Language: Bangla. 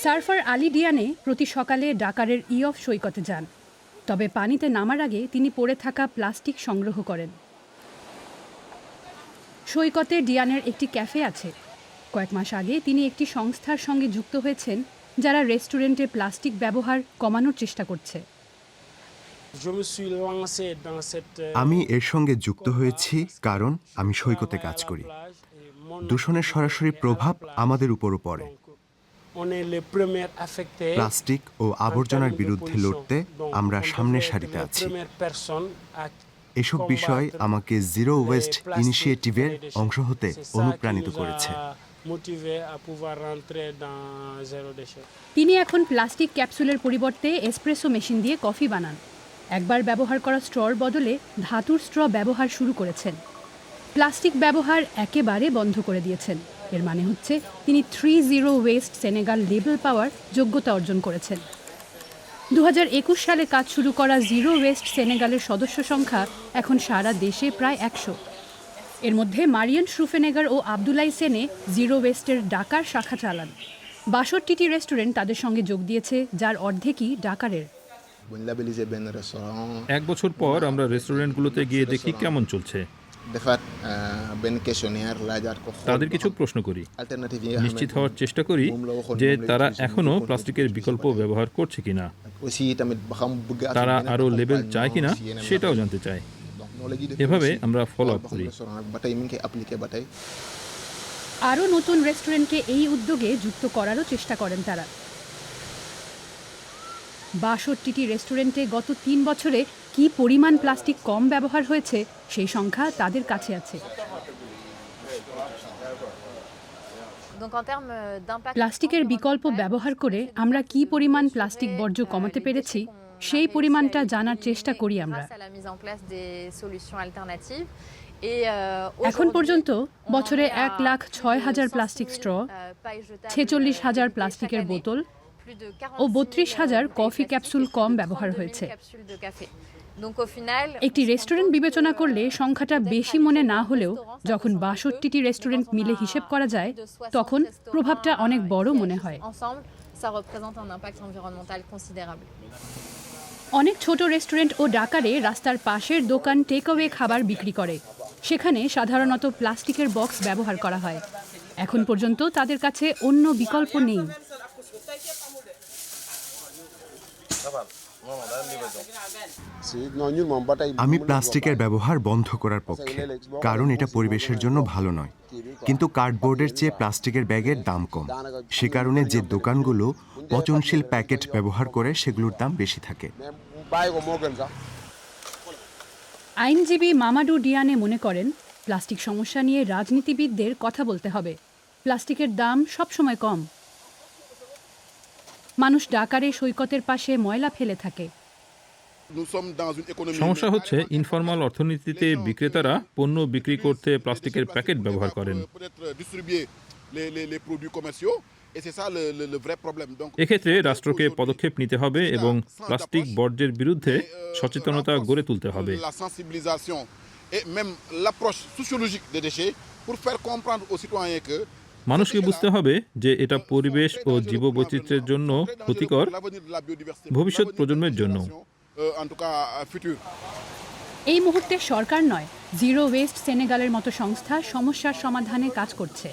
সার্ফার আলী ডিয়ানে প্রতি সকালে ডাকারের ইয়ফ সৈকতে যান। তবে পানিতে নামার আগে তিনি পড়ে থাকা প্লাস্টিক সংগ্রহ করেন। সৈকতে ডিয়ানের একটি ক্যাফে আছে। কয়েক মাস আগে তিনি একটি সংস্থার সঙ্গে যুক্ত হয়েছেন যারা রেস্টুরেন্টে প্লাস্টিক ব্যবহার কমানোর চেষ্টা করছে। আমি এর সঙ্গে যুক্ত হয়েছি কারণ আমি সৈকতে কাজ করি। দূষণের সরাসরি প্রভাব আমাদের উপরও পড়ে। প্লাস্টিক ও আবর্জনার বিরুদ্ধে লড়তে আমরা সামনের সারিতে আছি। এসব বিষয় আমাকে জিরো ওয়েস্ট ইনিশিয়েটিভের অংশ হতে অনুপ্রাণিত করেছে। তিনি এখন প্লাস্টিক ক্যাপসুলের পরিবর্তে এসপ্রেসো মেশিন দিয়ে কফি বানান। একবার ব্যবহার করা স্ট্রর বদলে ধাতুর স্ট্র ব্যবহার শুরু করেছেন। প্লাস্টিক ব্যবহার একেবারে বন্ধ করে দিয়েছেন। এর মানে হচ্ছে তিনি 3-0 ওয়েস্ট সেনেগাল লেবেল পাওয়ার যোগ্যতা অর্জন করেছেন। 2021 সালে কাজ শুরু করা জিরো ওয়েস্ট সেনেগালের সদস্য সংখ্যা এখন সারা দেশে প্রায় 100। এর মধ্যে মারিয়ান শ্রুফেনেগার ও আবদুল্লাহ সেনে জিরো ওয়েস্টের ডাকার শাখা চালান। 62টি রেস্টুরেন্ট তাদের সঙ্গে যোগ দিয়েছে, যার অর্ধেকই ডাকারের। 1 বছর পর আমরা রেস্টুরেন্টগুলোতে গিয়ে দেখি কেমন চলছে। তাদের কিছু প্রশ্ন করি, নিশ্চিত হওয়ার চেষ্টা করি যে তারা এখনও প্লাস্টিকের বিকল্প ব্যবহার করছে কিনা, তারা আরও লেবেল চায় কিনা সেটাও জানতে চাই। এভাবে আমরা ফলো আপ করি। আরও নতুন রেস্টুরেন্টকে এই উদ্যোগে যুক্ত করারও চেষ্টা করেন তারা। 62টি রেস্টুরেন্টে গত 3 বছরে কি পরিমাণ প্লাস্টিক কম ব্যবহার হয়েছে সেই সংখ্যা তাদের কাছে আছে। প্লাস্টিকের বিকল্প ব্যবহার করে আমরা কি পরিমাণ প্লাস্টিক বর্জ্য কমাতে পেরেছি সেই পরিমাণটা জানার চেষ্টা করি আমরা। এখন পর্যন্ত বছরে 1,06,000 প্লাস্টিক স্ট্র, 46,000 প্লাস্টিকের বোতল ও 32,000 কফি ক্যাপসুল কম ব্যবহার হয়েছে। একটি রেস্টুরেন্ট বিবেচনা করলে সংখ্যাটা বেশি মনে না হলেও যখন 62টি রেস্টুরেন্ট মিলে হিসেব করা যায় তখন প্রভাবটা অনেক বড় মনে হয়। অনেক ছোট রেস্টুরেন্ট ও ডাকারে রাস্তার পাশের দোকান টেকঅ্যাওয়ে খাবার বিক্রি করে। সেখানে সাধারণত প্লাস্টিকের বক্স ব্যবহার করা হয়। এখন পর্যন্ত তাদের কাছে অন্য বিকল্প নেই। আমি প্লাস্টিকের ব্যবহার বন্ধ করার পক্ষে, কারণ এটা পরিবেশের জন্য ভালো নয়। কিন্তু কার্ডবোর্ডের চেয়ে প্লাস্টিকের ব্যাগের দাম কম। সে কারণে যে দোকানগুলো পচনশীল প্যাকেট ব্যবহার করে সেগুলোর দাম বেশি থাকে। আইনজীবী মামাডু ডিয়ানে মনে করেন প্লাস্টিক সমস্যা নিয়ে রাজনীতিবিদদের কথা বলতে হবে। প্লাস্টিকের দাম সবসময় কম। মানুষ ডাকারে সৈকতের পাশে ময়লা ফেলে থাকে। সমস্যা হচ্ছে ইনফরমাল অর্থনীতিতে বিক্রেতারা পণ্য বিক্রি করতে প্লাস্টিকের প্যাকেট ব্যবহার করেন। এক্ষেত্রে রাষ্ট্রকে পদক্ষেপ নিতে হবে এবং প্লাস্টিক বর্জ্যের বিরুদ্ধে সচেতনতা গড়ে তুলতে হবে। মানুষকে বুঝতে হবে যে এটা পরিবেশ ও জীববৈচিত্র্যের জন্য ক্ষতিকর, ভবিষ্যৎ প্রজন্মের জন্য। এই মুহূর্তে সরকার নয়, জিরো ওয়েস্ট সেনেগালের মতো সংস্থা সমস্যার সমাধানে কাজ করছে।